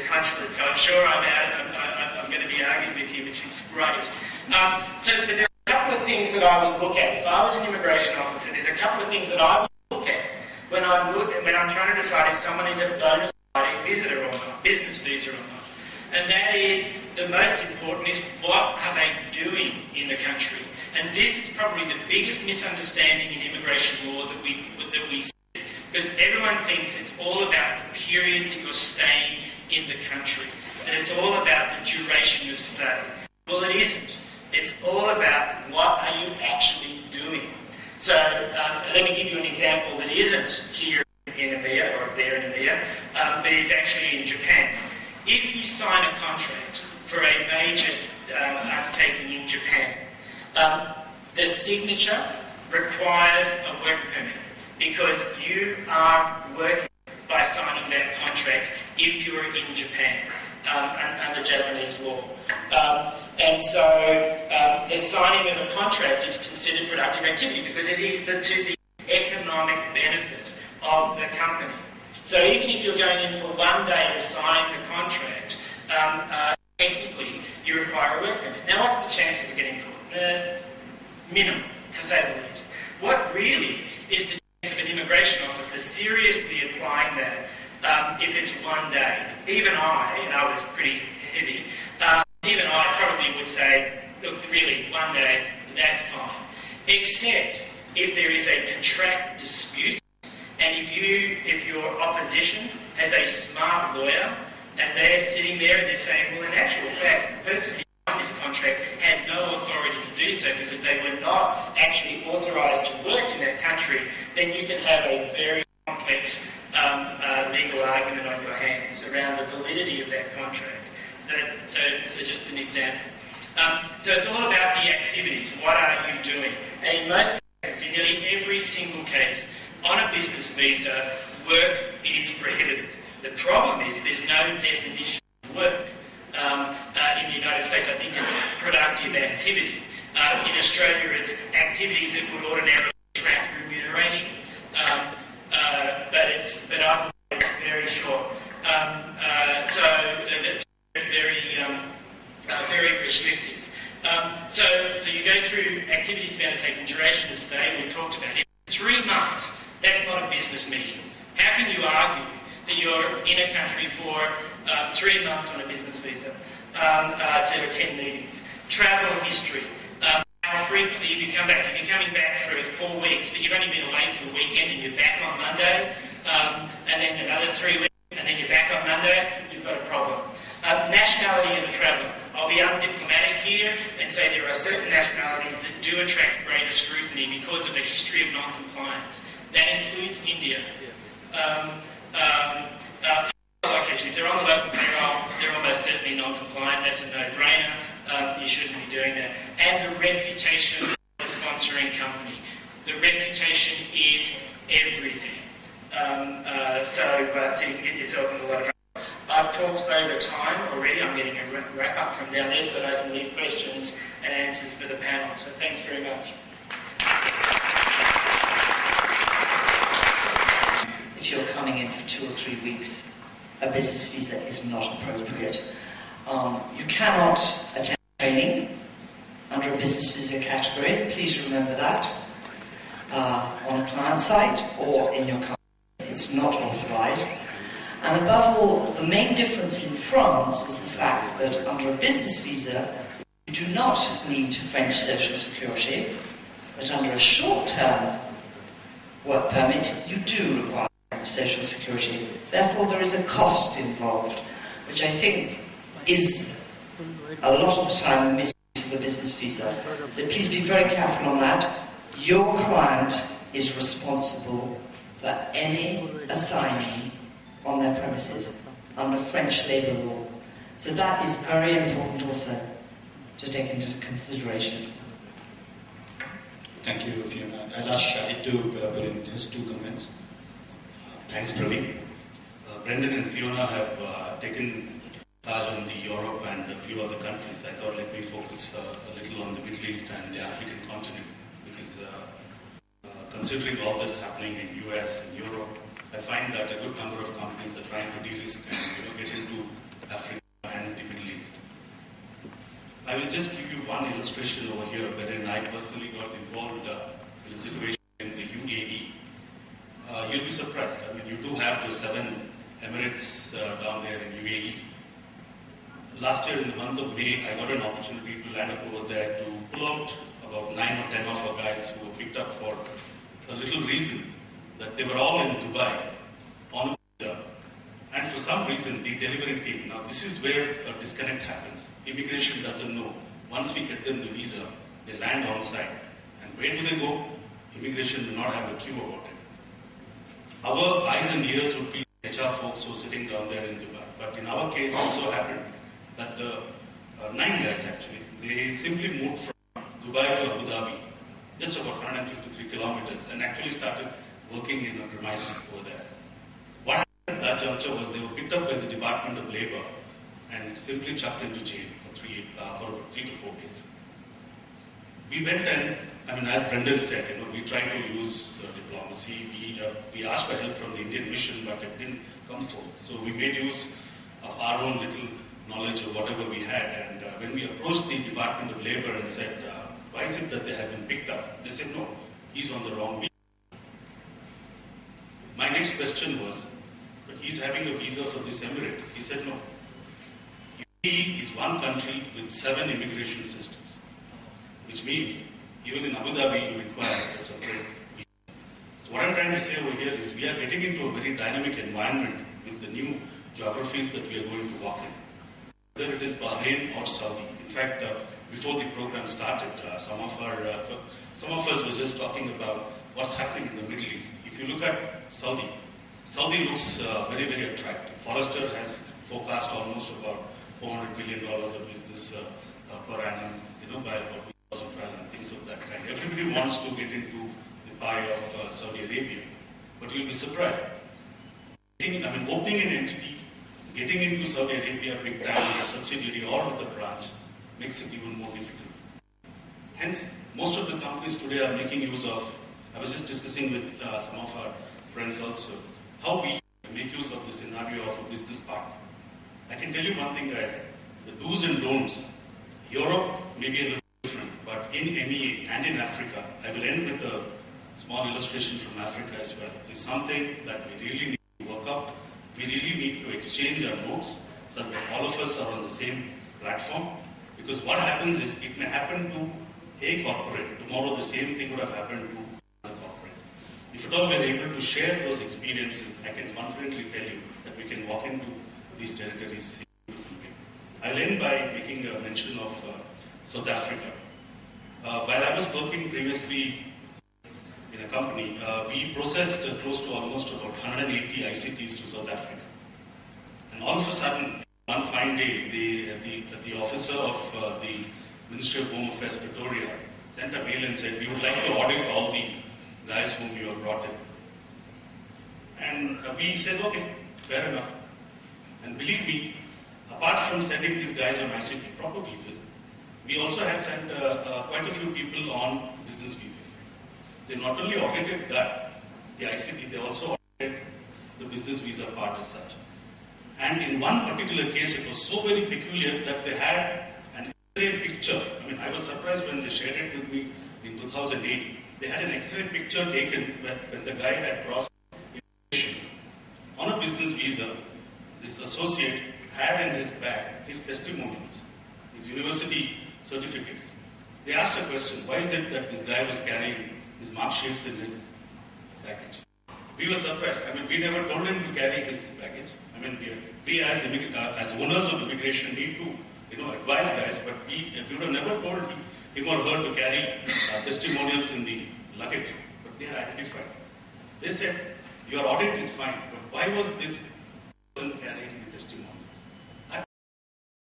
conscience, so I'm sure I'm going to be arguing with you, which is great. But there are a couple of things that I would look at. If I was an immigration officer, there's a couple of things that I would look at when I'm trying to decide if someone is a bona fide visitor or not, business visa or not. And that is, the most important is, what are they doing in the country? And this is probably the biggest misunderstanding in immigration law that we see. Because everyone thinks it's all about the period that you're staying in the country. And it's all about the duration of stay. Well, it isn't. It's all about what are you actually doing. So let me give you an example that isn't here in EMEA or there in EMEA, but is actually in Japan. If you sign a contract for a major undertaking in Japan, the signature requires a work permit because you are working by signing that contract if you're in Japan under Japanese law. And so the signing of a contract is considered productive activity because it is to the economic benefit of the company. So even if you're going in for 1 day to sign the contract, technically you require a work permit. Now, what's the chances of getting caught? Minimum, to say the least. What really is the chance of an immigration officer seriously applying that if it's 1 day? Even I was pretty heavy, even I probably would say, look, really, 1 day, that's fine. Except if there is a contract dispute, and if your opposition has a smart lawyer, and they're sitting there and they're saying, well, in actual fact, the person who signed this contract had no authority to do so because they were not actually authorised to work in that country, then you can have a very complex legal argument on your hands around the validity of that contract. So just an example. So it's all about the activities. What are you doing? And in most cases, in nearly every single case, on a business visa, work is prohibited. The problem is there's no definition of work. In the United States, I think it's productive activity. In Australia, it's activities that would ordinarily attract remuneration. But it's very short. So it's very restrictive. So you go through activities to be undertaken, duration of stay, we've talked about it. 3 months, that's not a business meeting. How can you argue that you're in a country for 3 months on a business visa to attend meetings? Travel history. How frequently if you come back? If you're coming back for 4 weeks, but you've only been away for the weekend and you're back on Monday, and then another 3 weeks, and then you're back on Monday, you've got a problem. Nationality of the traveller. I'll be undiplomatic here and say there are certain nationalities that do attract greater scrutiny because of a history of non-compliance. That includes India. Location. If they're on the local payroll, they're almost certainly non-compliant. That's a no-brainer. You shouldn't be doing that. And the reputation of the sponsoring company. The reputation is everything. So you can get yourself in a lot of trouble. I've talked over time already. I'm getting a wrap-up from down there so that I can leave questions and answers for the panel. So thanks very much. If you're coming in for 2 or 3 weeks, a business visa is not appropriate. You cannot attend training under a business visa category. Please remember that. On a client site or in your company, it's not authorised. And above all, the main difference in France is the fact that under a business visa, you do not need French social security, but under a short-term work permit, you do require social security. Therefore, there is a cost involved, which I think is a lot of the time a misuse of the business visa. So please be very careful on that. Your client is responsible for any assignee on their premises under French labour law. So that is very important also to take into consideration. Thank you, Fiona. I'll ask Shahid to put in his 2 comments. Thanks, Praveen. Brendan and Fiona have taken charge on the Europe and a few other countries. I thought let me focus a little on the Middle East and the African continent because considering all that's happening in US and Europe, I find that a good number of companies are trying to de-risk and get into Africa and the Middle East. I will just give you one illustration over here wherein I personally got involved in a situation in the UAE. You'll be surprised. I mean, you do have those 7 Emirates down there in UAE. Last year in the month of May, I got an opportunity to land up over there to pull out about 9 or 10 of our guys who were picked up for a little reason that they were all in Dubai on a visa. And for some reason, the delivery team, now this is where a disconnect happens. Immigration doesn't know. Once we get them the visa, they land on site. And where do they go? Immigration do not have a clue about it. Our eyes and ears would be HR folks who are sitting down there in Dubai. But in our case, it so happened that the 9 guys actually, they simply moved from Dubai to Abu Dhabi, just about 153 kilometers, and actually started working in a premise over there. What happened at that juncture was they were picked up by the Department of Labor and simply chucked into jail for 3 to 4 days. We went and, I mean, as Brendan said, we tried to use diplomacy. We asked for help from the Indian mission, but it didn't come forth. So we made use of our own little knowledge of whatever we had. And when we approached the Department of Labor and said, why is it that they have been picked up? They said, no, he's on the wrong visa. My next question was, but he's having a visa for this emirate. He said, no. UAE is one country with 7 immigration systems, which means even in Abu Dhabi you require a separate visa. So what I'm trying to say over here is we are getting into a very dynamic environment with the new geographies that we are going to walk in. Whether it is Bahrain or Saudi. In fact, before the program started, some of us were just talking about what's happening in the Middle East. If you look at Saudi looks very, very attractive. Forrester has forecast almost about $400 billion of business per annum, by about 2012 and things of that kind. Everybody wants to get into the pie of Saudi Arabia, but you'll be surprised. Opening an entity, getting into Saudi Arabia big time with a subsidiary or with a branch makes it even more difficult. Hence, most of the companies today are making use of, I was just discussing with some of our friends also, how we make use of the scenario of a business partner. I can tell you one thing, guys, the do's and don'ts. Europe may be a little different, but in EMEA and in Africa, I will end with a small illustration from Africa as well, is something that we really need to work out. We really need to exchange our notes so that all of us are on the same platform. Because what happens is, it may happen to a corporate. Tomorrow the same thing would have happened to another corporate. If at all we are able to share those experiences, I can confidently tell you that we can walk into these territories. I'll end by making a mention of South Africa. While I was working previously in a company, we processed close to almost about 180 ICTs to South Africa. And all of a sudden, one fine day, the officer of the Ministry of Home Affairs, Pretoria, sent a mail and said, we would like to audit all the guys whom you have brought in. And we said, okay, fair enough. And believe me, apart from sending these guys on ICT proper visas, we also had sent quite a few people on business visas. They not only audited that, the ICT, they also audited the business visa part as such. And in one particular case, it was so very peculiar that they had an X-ray picture. I was surprised when they shared it with me in 2008. They had an X-ray picture taken when the guy had crossed immigration. On a business visa, this associate had in his bag his testimonials, his university certificates. They asked a question, why is it that this guy was carrying his mark sheets in his baggage? We were surprised. We never told him to carry his baggage. We as owners of immigration need to advise guys, but we would have never told him or her to carry testimonials in the luggage. But they are identified. They said, your audit is fine, but why was this person carrying the testimonial?